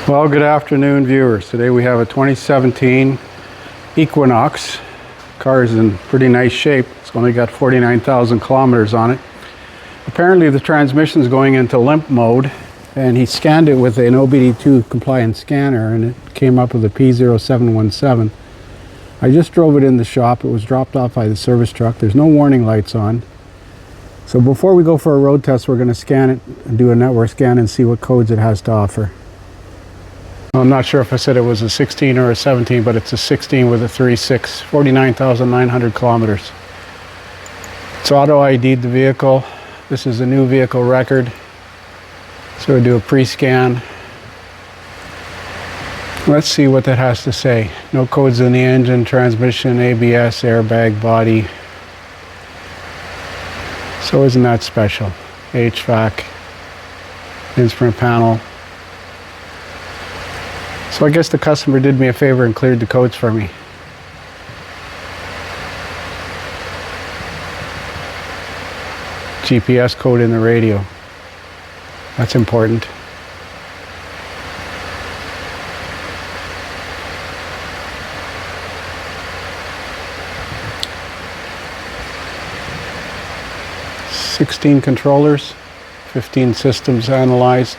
Well, good afternoon, viewers. Today we have a 2017 Equinox. Car is in pretty nice shape. It's only got 49,000 kilometers on it. Apparently the transmission is going into limp mode, and he scanned it with an OBD2 compliant scanner, and it came up with a P0717. I just drove it in the shop. It was dropped off by the service truck. There's no warning lights on. So before we go for a road test, we're going to scan it and do a network scan and see what codes it has to offer. I'm not sure if I said it was a 16 or a 17, but it's a 16 with a 3.6, 49,900 kilometers. It's auto ID'd the vehicle. This is a new vehicle record. So we do a pre-scan. Let's see what that has to say. No codes in the engine, transmission, ABS, airbag, body. So isn't that special? HVAC, instrument panel. So I guess the customer did me a favor and cleared the codes for me. GPS code in the radio. That's important. "16 controllers, 15 systems analyzed.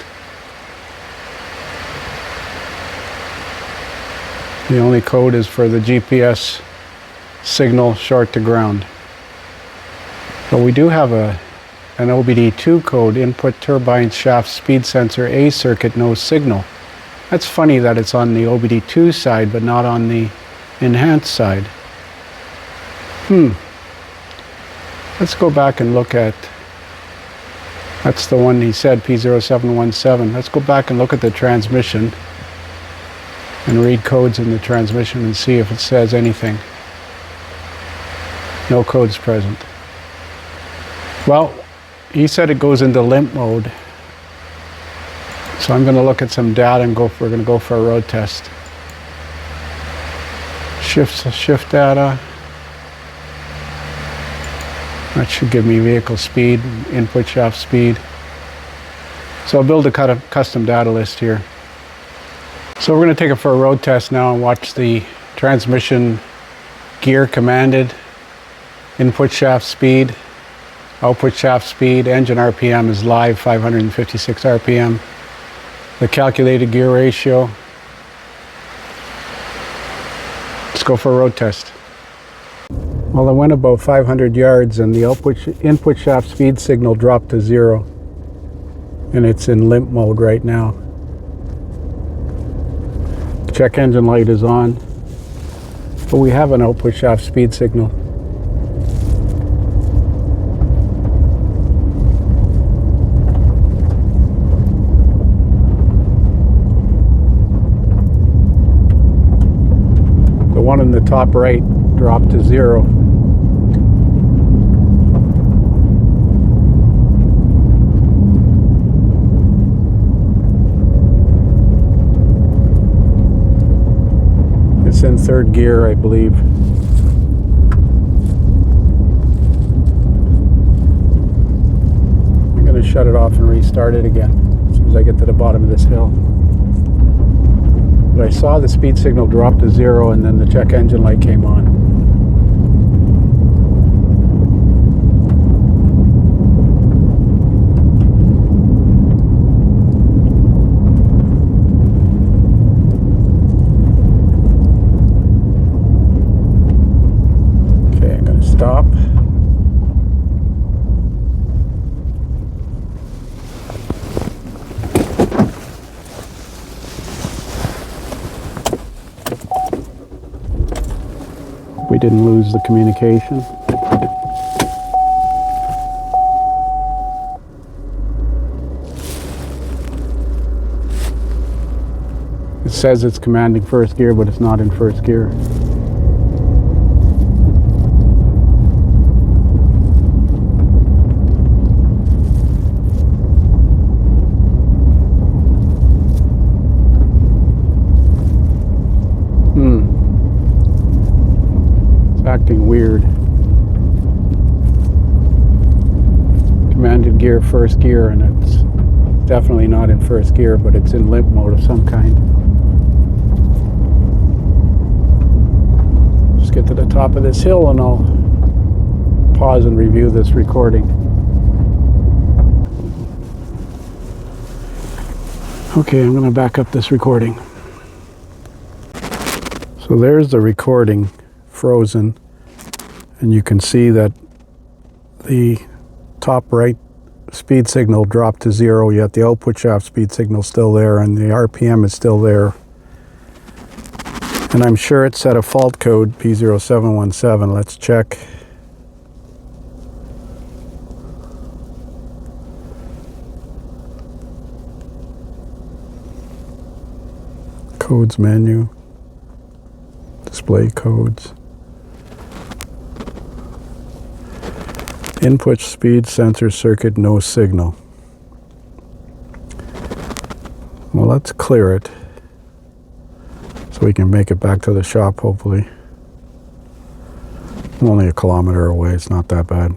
The only code is for the GPS signal short to ground. But we do have an OBD2 code, input turbine shaft speed sensor A circuit, no signal. That's funny that it's on the OBD2 side but not on the enhanced side. Let's go back and look at, that's the one he said, P0717. Let's go back and look at the transmission and read codes in the transmission and see if it says anything. No codes present. Well, he said it goes into limp mode. So I'm going to look at some data and we're going to go for a road test. Shift data. That should give me vehicle speed, input shaft speed. So I'll build a custom data list here. So we're going to take it for a road test now and watch the transmission gear commanded, input shaft speed, output shaft speed, engine RPM is live 556 RPM, the calculated gear ratio. Let's go for a road test. Well, I went about 500 yards and the input shaft speed signal dropped to 0, and it's in limp mode right now. Check engine light is on, but we have an output shaft speed signal. The one in the top right dropped to 0. It's in third gear, I believe. I'm going to shut it off and restart it again as soon as I get to the bottom of this hill. But I saw the speed signal drop to 0 and then the check engine light came on. Stop. We didn't lose the communication. It says it's commanding first gear, but it's not in first gear. Acting weird. Commanded gear, first gear, and it's definitely not in first gear, but it's in limp mode of some kind. Just get to the top of this hill and I'll pause and review this recording. Okay, I'm going to back up this recording. So there's the recording frozen, and you can see that the top right speed signal dropped to 0, yet the output shaft speed signal is still there and the RPM is still there. And I'm sure it set a fault code P0717. Let's check. Codes menu. Display codes. Input speed sensor circuit, no signal. Well, let's clear it so we can make it back to the shop, hopefully. I'm only a kilometer away, it's not that bad.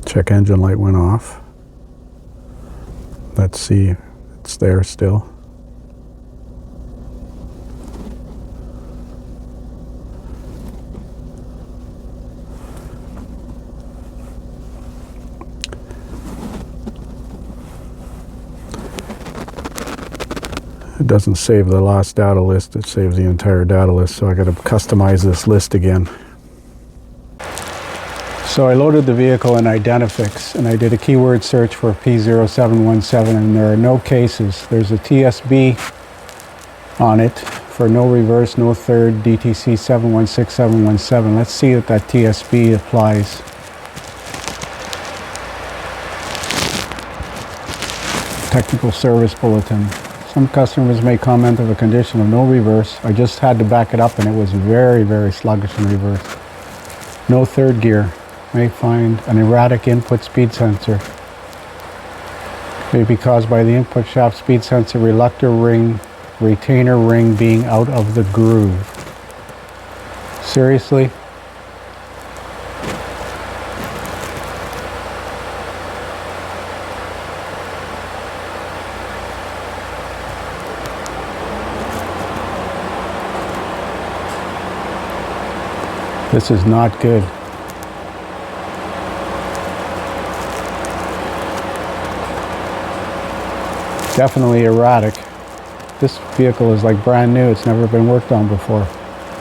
Check engine light went off. Let's see, it's there still. It doesn't save the last data list, it saves the entire data list, so I got to customize this list again. So I loaded the vehicle in Identifix and I did a keyword search for P0717, and there are no cases. There's a TSB on it for no reverse, no third, DTC 716717. Let's see if that TSB applies. Technical service bulletin. Some customers may comment of a condition of no reverse. I just had to back it up and it was very, very sluggish in reverse. No third gear. May find an erratic input speed sensor. May be caused by the input shaft speed sensor reluctor ring, retainer ring being out of the groove. Seriously? This is not good. Definitely erratic. This vehicle is like brand new. It's never been worked on before.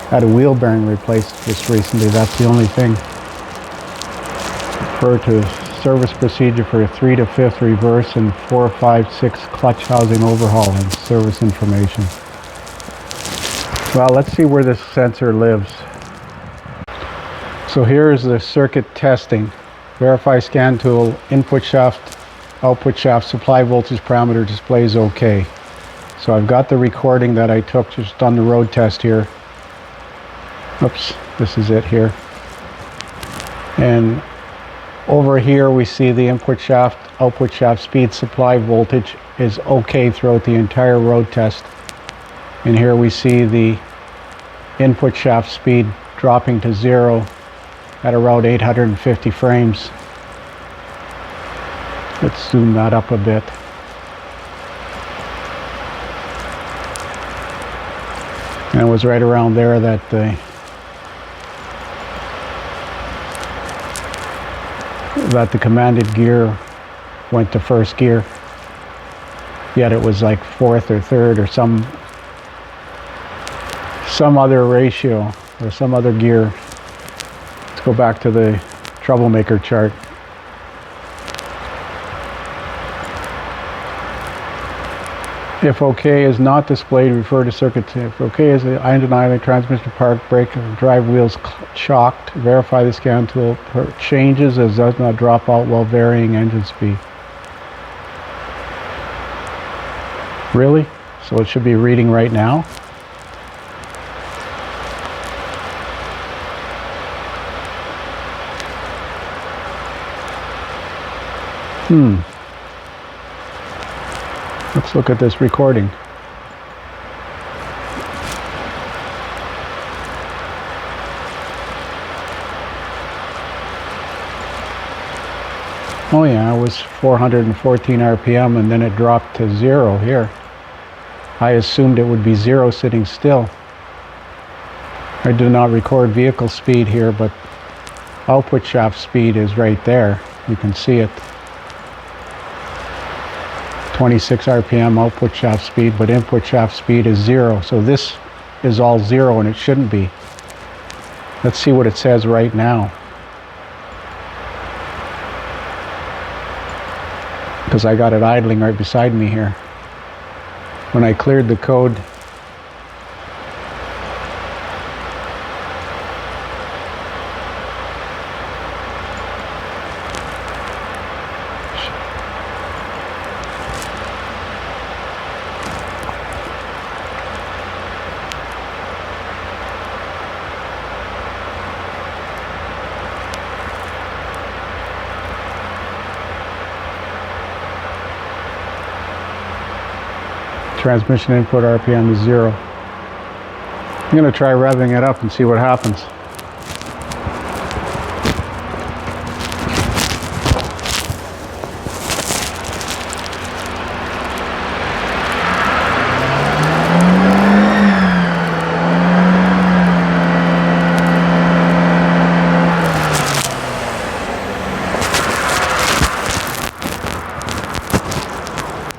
Had a wheel bearing replaced just recently. That's the only thing. Refer to service procedure for a 3 to 5th reverse and 4, 5, 6 clutch housing overhaul and service information. Well, let's see where this sensor lives. So here is the circuit testing. Verify scan tool, input shaft, output shaft, supply voltage parameter displays OK. So I've got the recording that I took just on the road test here. Oops, this is it here. And over here we see the input shaft, output shaft speed, supply voltage is OK throughout the entire road test. And here we see the input shaft speed dropping to 0 at around 850 frames. Let's zoom that up a bit. And it was right around there that the commanded gear went to first gear. Yet it was like 4th or 3rd or some other ratio or some other gear. Let's go back to the troublemaker chart. If OK is not displayed, refer to circuit. If OK is undeniably transmission park, brake, and drive wheels shocked, verify the scan tool changes as does not drop out while varying engine speed. Really? So it should be reading right now? Let's look at this recording. Oh yeah, it was 414 RPM and then it dropped to 0 here. I assumed it would be 0 sitting still. I did not record vehicle speed here, but output shaft speed is right there. You can see it. 26 RPM output shaft speed, but input shaft speed is 0. So this is all 0 and it shouldn't be. Let's see what it says right now. Because I got it idling right beside me here. When I cleared the code, transmission input RPM is 0. I'm going to try revving it up and see what happens.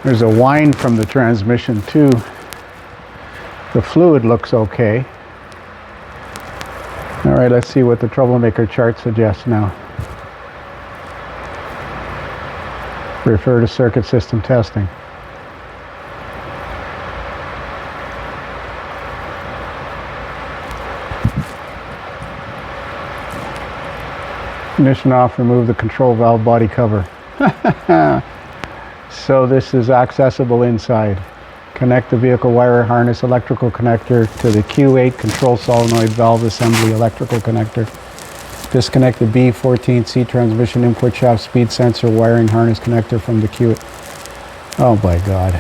There's a whine from the transmission too. The fluid looks okay. All right, let's see what the troublemaker chart suggests now. Refer to circuit system testing. Ignition off, remove the control valve body cover. So this is accessible inside. Connect the vehicle wire harness electrical connector to the Q8 control solenoid valve assembly electrical connector. Disconnect the B14C transmission input shaft speed sensor wiring harness connector from the Q8. Oh my God.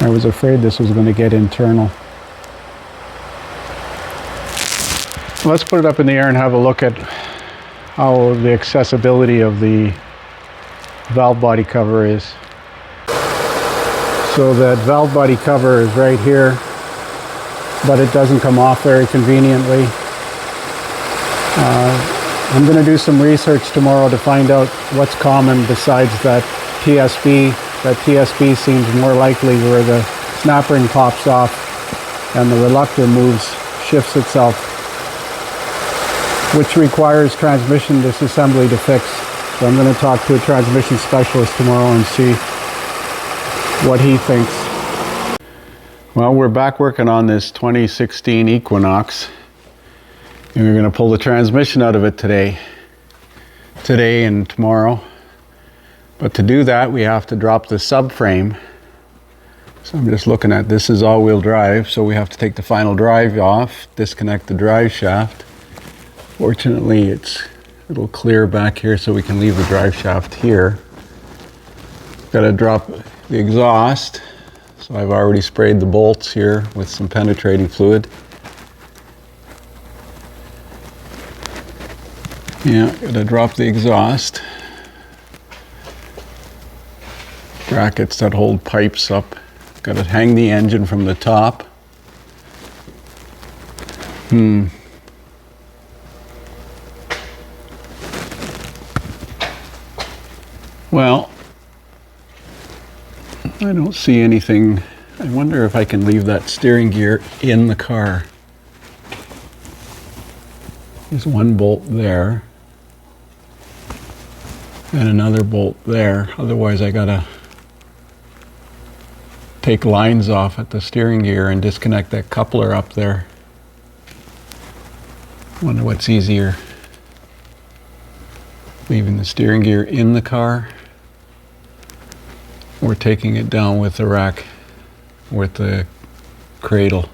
I was afraid this was going to get internal. Let's put it up in the air and have a look at how the accessibility of the valve body cover is. So that valve body cover is right here, but it doesn't come off very conveniently. I'm going to do some research tomorrow to find out what's common besides that TSB. That TSB seems more likely, where the snap ring pops off and the reluctor shifts itself, which requires transmission disassembly to fix. So I'm going to talk to a transmission specialist tomorrow and see what he thinks. Well, we're back working on this 2016 Equinox, and we're going to pull the transmission out of it today and tomorrow. But to do that, we have to drop the subframe. So I'm just looking at this is all-wheel drive, so we have to take the final drive off, disconnect the drive shaft. Fortunately, it'll clear back here so we can leave the drive shaft here. Got to drop the exhaust. So I've already sprayed the bolts here with some penetrating fluid. Yeah, got to drop the exhaust. Brackets that hold pipes up. Got to hang the engine from the top. Well, I don't see anything. I wonder if I can leave that steering gear in the car. There's one bolt there and another bolt there. Otherwise, I gotta take lines off at the steering gear and disconnect that coupler up there. Wonder what's easier, leaving the steering gear in the car or taking it down with the rack, with the cradle.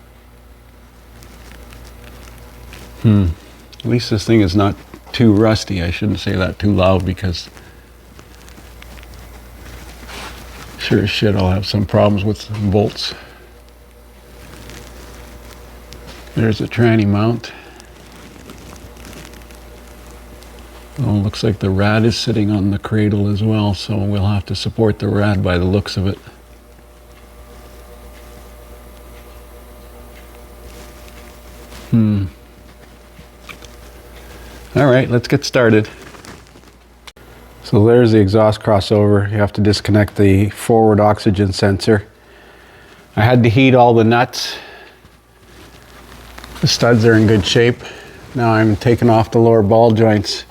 At least this thing is not too rusty. I shouldn't say that too loud because sure as shit I'll have some problems with some bolts. There's a tranny mount. Well, it looks like the rad is sitting on the cradle as well, so we'll have to support the rad by the looks of it. All right, let's get started. So there's the exhaust crossover. You have to disconnect the forward oxygen sensor. I had to heat all the nuts. The studs are in good shape. Now I'm taking off the lower ball joints.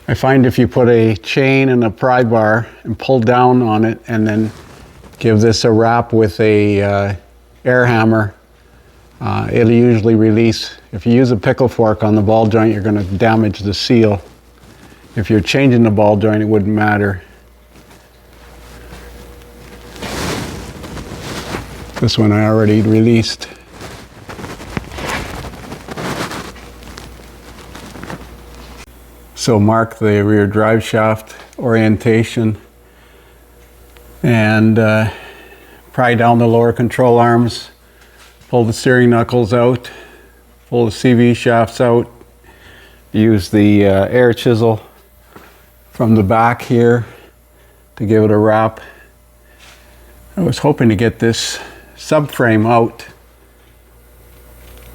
I find if you put a chain and a pry bar and pull down on it and then give this a wrap with a air hammer, it'll usually release. If you use a pickle fork on the ball joint, you're going to damage the seal. If you're changing the ball joint, it wouldn't matter. This one I already released. So mark the rear drive shaft orientation and pry down the lower control arms, pull the steering knuckles out, pull the CV shafts out, use the air chisel from the back here to give it a wrap. I was hoping to get this subframe out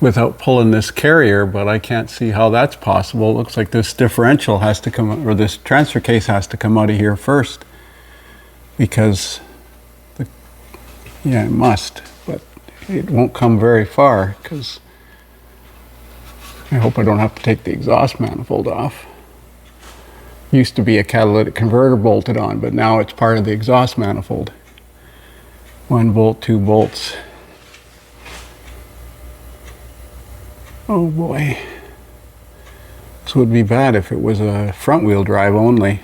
without pulling this carrier, but I can't see how that's possible. It looks like this differential has to come, or this transfer case has to come out of here first, because yeah, it must, but it won't come very far, because I hope I don't have to take the exhaust manifold off. Used to be a catalytic converter bolted on, but now it's part of the exhaust manifold. 1 bolt, 2 bolts. Oh boy. This would be bad if it was a front wheel drive only.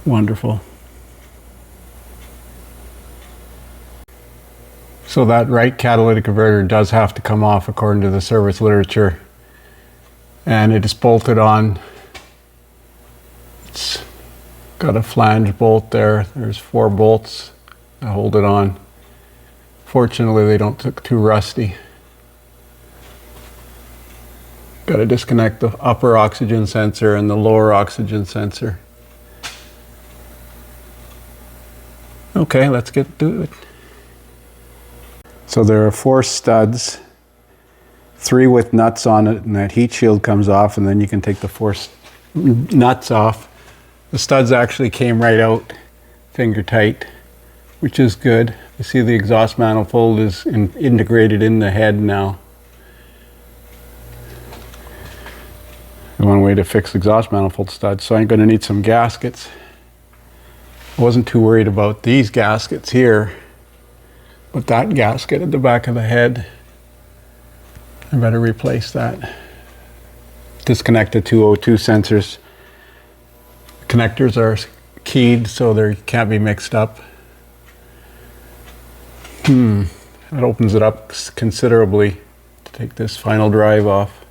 Wonderful. So that right catalytic converter does have to come off according to the service literature. And it is bolted on. It's got a flange bolt there. There's 4 bolts that hold it on. Fortunately, they don't look too rusty. Got to disconnect the upper oxygen sensor and the lower oxygen sensor. Okay, let's get to it. So there are 4 studs, 3 with nuts on it, and that heat shield comes off, and then you can take the 4 nuts off. The studs actually came right out, finger tight, which is good. You see the exhaust manifold is integrated in the head now. And one way to fix exhaust manifold studs, so I'm going to need some gaskets. I wasn't too worried about these gaskets here, but that gasket at the back of the head, I better replace that. Disconnect the 202 sensors. The connectors are keyed so they can't be mixed up. That opens it up considerably to take this final drive off.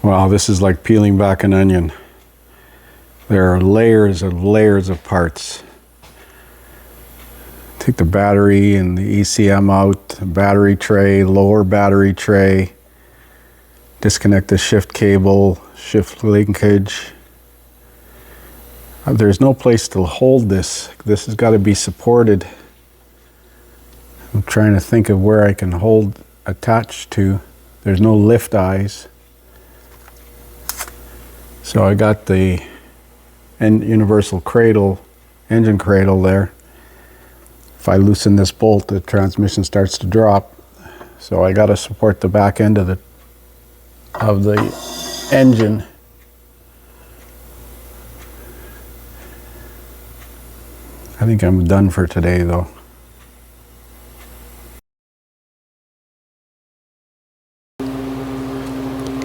Wow, this is like peeling back an onion. There are layers of parts. Take the battery and the ECM out, the battery tray, lower battery tray, disconnect the shift cable, shift linkage. There's no place to hold this. This has got to be supported. I'm trying to think of where I can hold attached to. There's no lift eyes. So I got the universal cradle, engine cradle there. If I loosen this bolt, the transmission starts to drop. So I got to support the back end of the engine. I think I'm done for today though.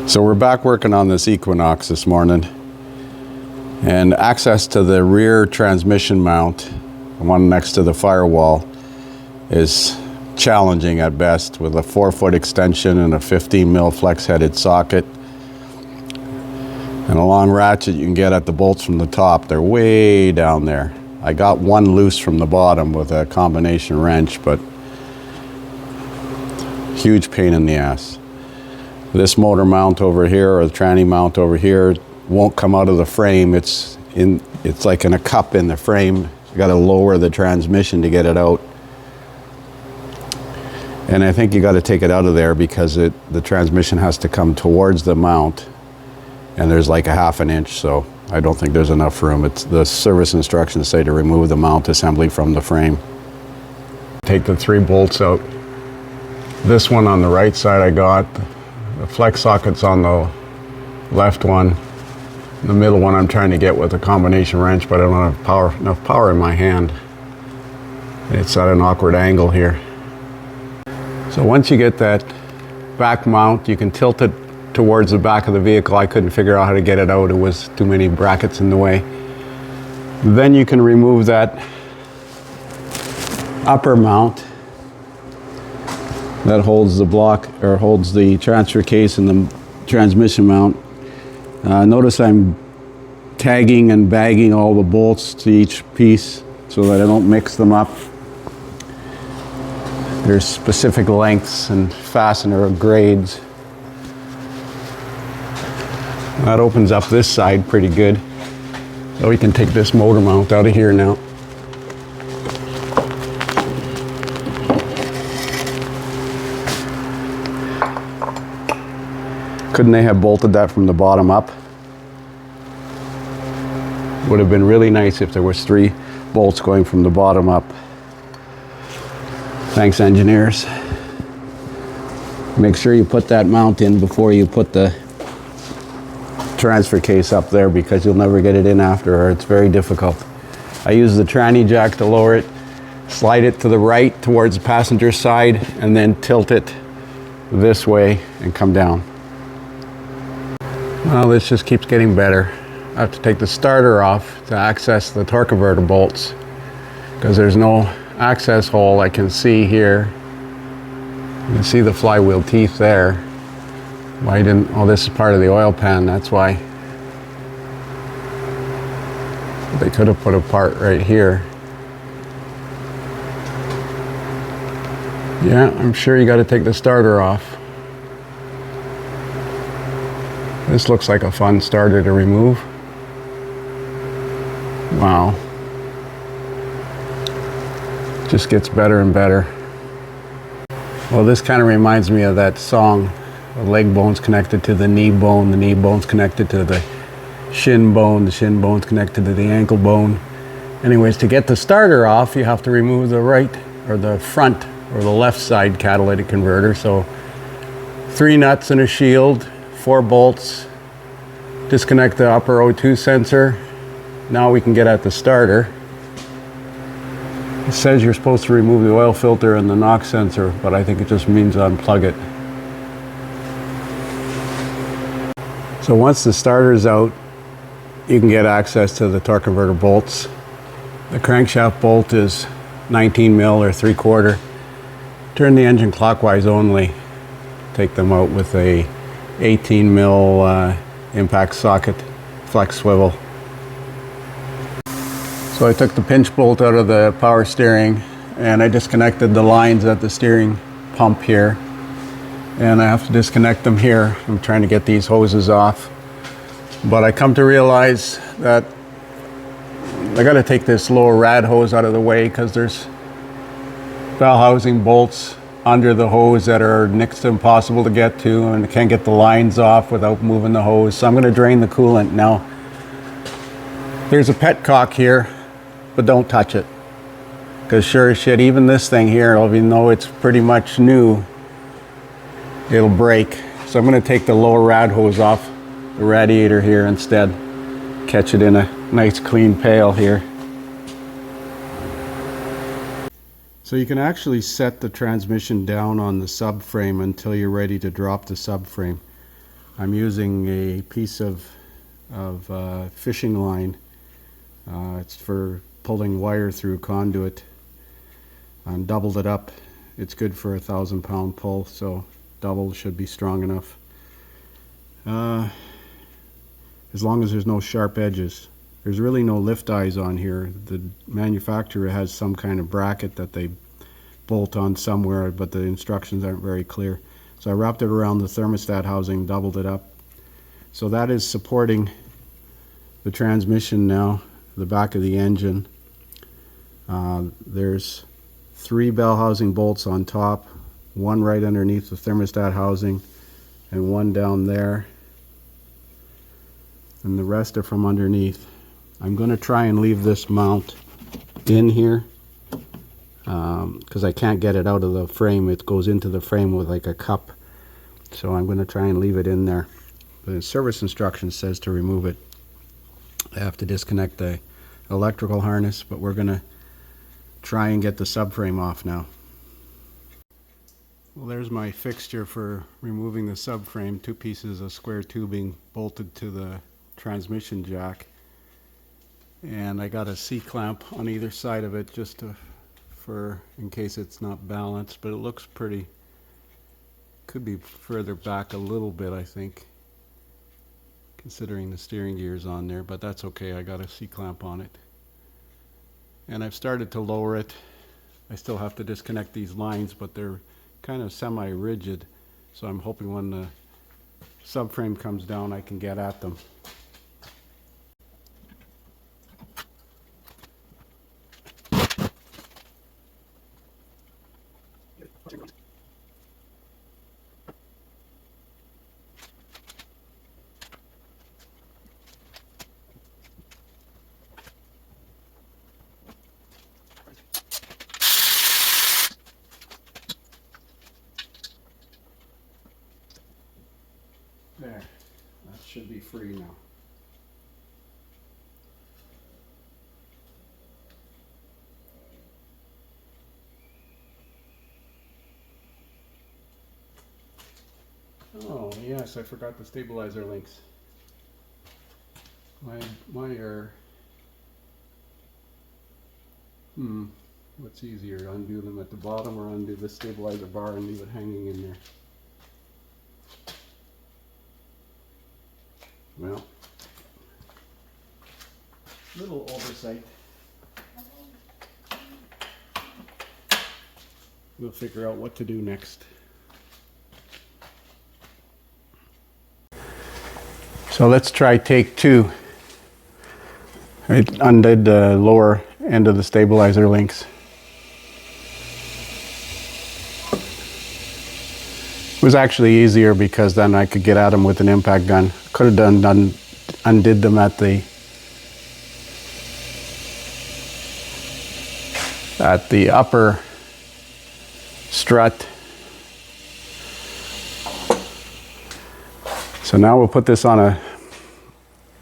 So we're back working on this Equinox this morning. And access to the rear transmission mount, the one next to the firewall, is challenging at best with a 4-foot extension and a 15 mil flex headed socket. And a long ratchet you can get at the bolts from the top. They're way down there. I got one loose from the bottom with a combination wrench, but Huge pain in the ass. This motor mount over here, or the tranny mount over here, won't come out of the frame. It's like in a cup in the frame. You got to lower the transmission to get it out. And I think you got to take it out of there because the transmission has to come towards the mount, and there's like a 1/2 inch, so I don't think there's enough room. It's the service instructions say to remove the mount assembly from the frame. Take the 3 bolts out. This one on the right side I got. The flex socket's on the left one. The middle one I'm trying to get with a combination wrench, but I don't have enough power in my hand. It's at an awkward angle here. So once you get that back mount, you can tilt it towards the back of the vehicle. I couldn't figure out how to get it out. It was too many brackets in the way. Then you can remove that upper mount that holds the block, or holds the transfer case and the transmission mount. Notice I'm tagging and bagging all the bolts to each piece so that I don't mix them up. There's specific lengths and fastener grades. That opens up this side pretty good. So we can take this motor mount out of here now. Couldn't they have bolted that from the bottom up? Would have been really nice if there was 3 bolts going from the bottom up. Thanks, engineers. Make sure you put that mount in before you put the transfer case up there, because you'll never get it in after, or it's very difficult. I use the tranny jack to lower it, slide it to the right towards the passenger side, and then tilt it this way and come down. Well, this just keeps getting better. I have to take the starter off to access the torque converter bolts, because there's no access hole I can see here. You can see the flywheel teeth there. Why didn't, oh, this is part of the oil pan, that's why. They could have put a part right here. Yeah, I'm sure you got to take the starter off. This looks like a fun starter to remove. Wow. Just gets better and better. Well, this kind of reminds me of that song, the leg bone's connected to the knee bone's connected to the shin bone's connected to the ankle bone. Anyways, to get the starter off, you have to remove the right, or the front, or the left side catalytic converter. So 3 nuts and a shield, 4 bolts, disconnect the upper O2 sensor. Now we can get at the starter. It says you're supposed to remove the oil filter and the NOx sensor, but I think it just means unplug it. So once the starter's out, you can get access to the torque converter bolts. The crankshaft bolt is 19 mil or 3/4. Turn the engine clockwise only. Take them out with a 18 mil impact socket flex swivel. So I took the pinch bolt out of the power steering, and I disconnected the lines at the steering pump here, and I have to disconnect them here. I'm trying to get these hoses off, but I come to realize that I got to take this lower rad hose out of the way, because there's valve housing bolts under the hose that are next to impossible to get to, and I can't get the lines off without moving the hose. So I'm going to drain the coolant now. There's a petcock here, but don't touch it, because sure as shit, even this thing here, even though it's pretty much new, it'll break. So I'm going to take the lower rad hose off the radiator here instead, catch it in a nice clean pail here. So you can actually set the transmission down on the subframe until you're ready to drop the subframe. I'm using a piece of fishing line. It's for pulling wire through conduit. And doubled it up. It's good for a 1,000-pound pull, so double should be strong enough. As long as there's no sharp edges. There's really no lift eyes on here. The manufacturer has some kind of bracket that they bolt on somewhere, but the instructions aren't very clear. So I wrapped it around the thermostat housing, doubled it up. So that is supporting the transmission now, the back of the engine. There's 3 bell housing bolts on top, 1 right underneath the thermostat housing, and 1 down there. And the rest are from underneath. I'm going to try and leave this mount in here because I can't get it out of the frame. It goes into the frame with like a cup. So I'm going to try and leave it in there. The service instruction says to remove it. I have to disconnect the electrical harness, but we're going to try and get the subframe off now. Well, there's my fixture for removing the subframe. 2 pieces of square tubing bolted to the transmission jack. And I got a C-clamp on either side of it just for in case it's not balanced, but it looks pretty, could be further back a little bit, I think, considering the steering gear's on there, but that's okay. I got a C-clamp on it. And I've started to lower it. I still have to disconnect these lines, but they're kind of semi-rigid, so I'm hoping when the subframe comes down I can get at them. There, that should be free now. Oh yes, I forgot the stabilizer links. My error. What's easier, undo them at the bottom or undo the stabilizer bar and leave it hanging in there? Well, little oversight. We'll figure out what to do next. So let's try take 2. I undid the lower end of the stabilizer links. It was actually easier because then I could get at them with an impact gun. Could have undid them at the upper strut. So now we'll put this on a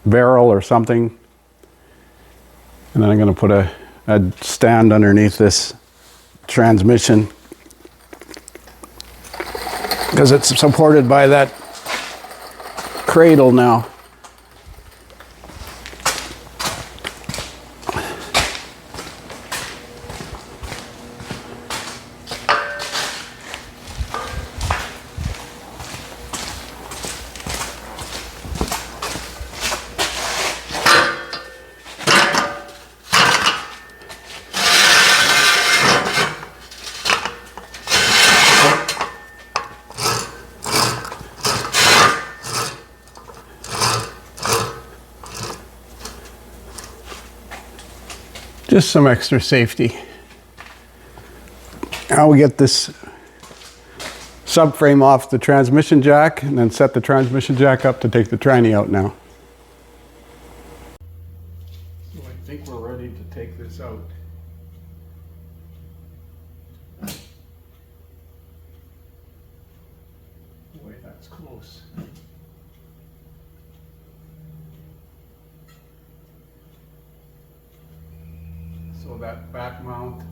barrel or something, and then I'm going to put a stand underneath this transmission because it's supported by that cradle now. Just some extra safety. Now we get this subframe off the transmission jack and then set the transmission jack up to take the tranny out now. So I think we're ready to take this out. Boy, that's close. So that back mount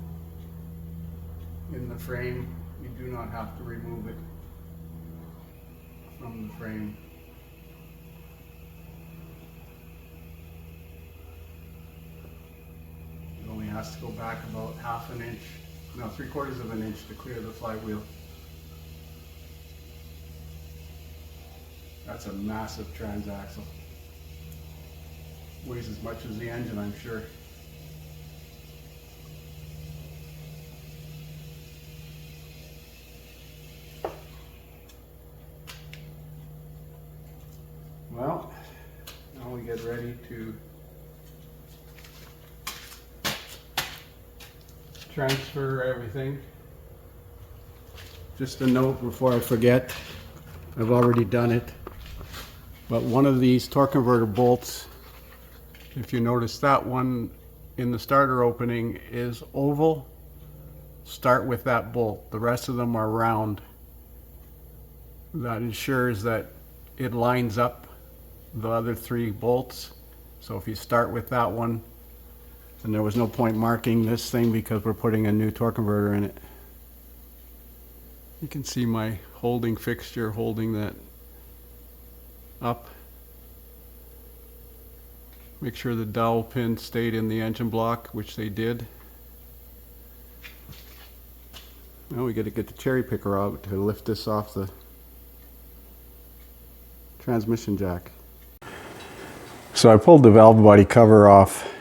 in the frame, you do not have to remove it from the frame. It only has to go back about 1/2 inch, no, 3/4 of an inch to clear the flywheel. That's a massive transaxle. Weighs as much as the engine, I'm sure. get ready to transfer everything. Just a note before I forget, I've already done it, but one of these torque converter bolts, if you notice that one in the starter opening is oval, start with that bolt. The rest of them are round. That ensures that it lines up the other 3 bolts. So if you start with that one, and there was no point marking this thing because we're putting a new torque converter in it. You can see my holding fixture holding that up. Make sure the dowel pin stayed in the engine block, which they did. Now we got to get the cherry picker out to lift this off the transmission jack. So I pulled the valve body cover off.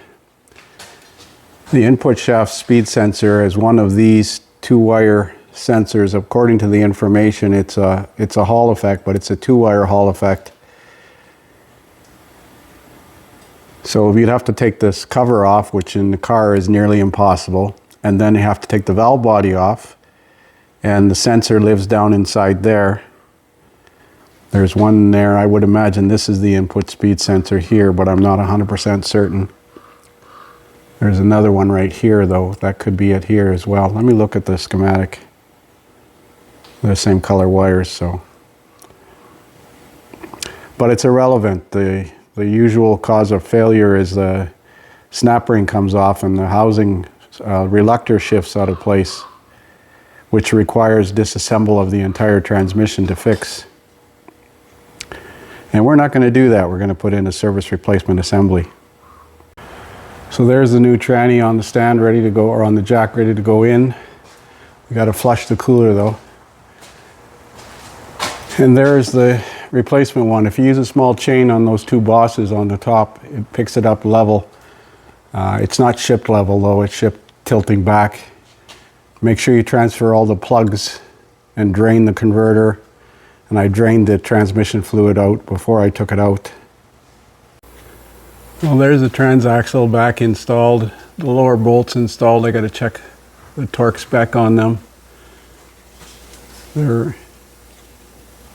The input shaft speed sensor is one of these 2-wire sensors. According to the information, it's a Hall effect, but it's a 2-wire Hall effect. So you'd have to take this cover off, which in the car is nearly impossible, and then you have to take the valve body off, and the sensor lives down inside there. There's one there. I would imagine this is the input speed sensor here, but I'm not 100% certain. There's another one right here though. That could be it here as well. Let me look at the schematic. They're the same color wires, so. But it's irrelevant. The usual cause of failure is the snap ring comes off and the housing reluctor shifts out of place, which requires disassemble of the entire transmission to fix. And we're not going to do that. We're going to put in a service replacement assembly. So there's the new tranny on the stand ready to go, or on the jack ready to go in. We got to flush the cooler though. And there's the replacement one. If you use a small chain on those 2 bosses on the top, it picks it up level. It's not shipped level though, it's shipped tilting back. Make sure you transfer all the plugs and drain the converter. And I drained the transmission fluid out before I took it out. Well, there's the transaxle back installed. The lower bolts installed. I got to check the torque spec on them. They're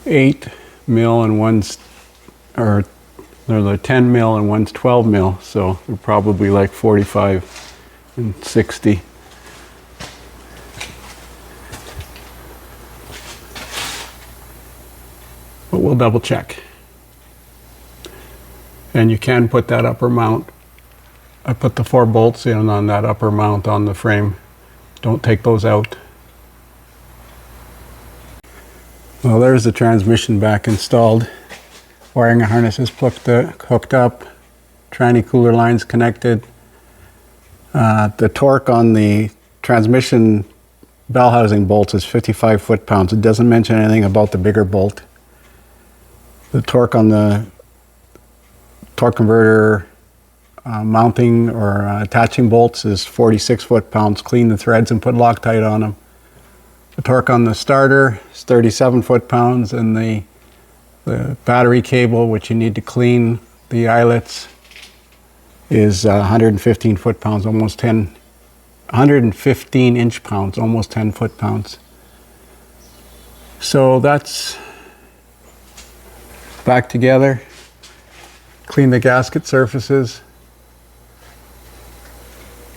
8 mil and one's, or they're 10 mil and one's 12 mil. So they're probably like 45 and 60. But we'll double check. And you can put that upper mount. I put the 4 bolts in on that upper mount on the frame. Don't take those out. Well, there's the transmission back installed. Wiring harness is hooked up. Tranny cooler lines connected. The torque on the transmission bell housing bolts is 55 foot-pounds. It doesn't mention anything about the bigger bolt. The torque on the torque converter mounting or attaching bolts is 46 foot-pounds. Clean the threads and put Loctite on them. The torque on the starter is 37 foot-pounds, and the battery cable, which you need to clean the eyelets, is 115 foot-pounds, almost 10, 115 inch-pounds, almost 10 foot-pounds. So that's back together. Clean the gasket surfaces.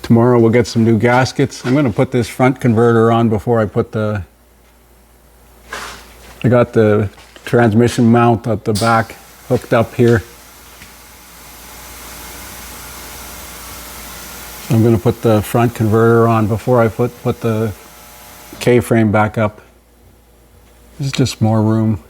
Tomorrow we'll get some new gaskets. I'm going to put this front converter on before I put I got the transmission mount at the back hooked up here. I'm going to put the front converter on before I put the K-frame back up. There's just more room.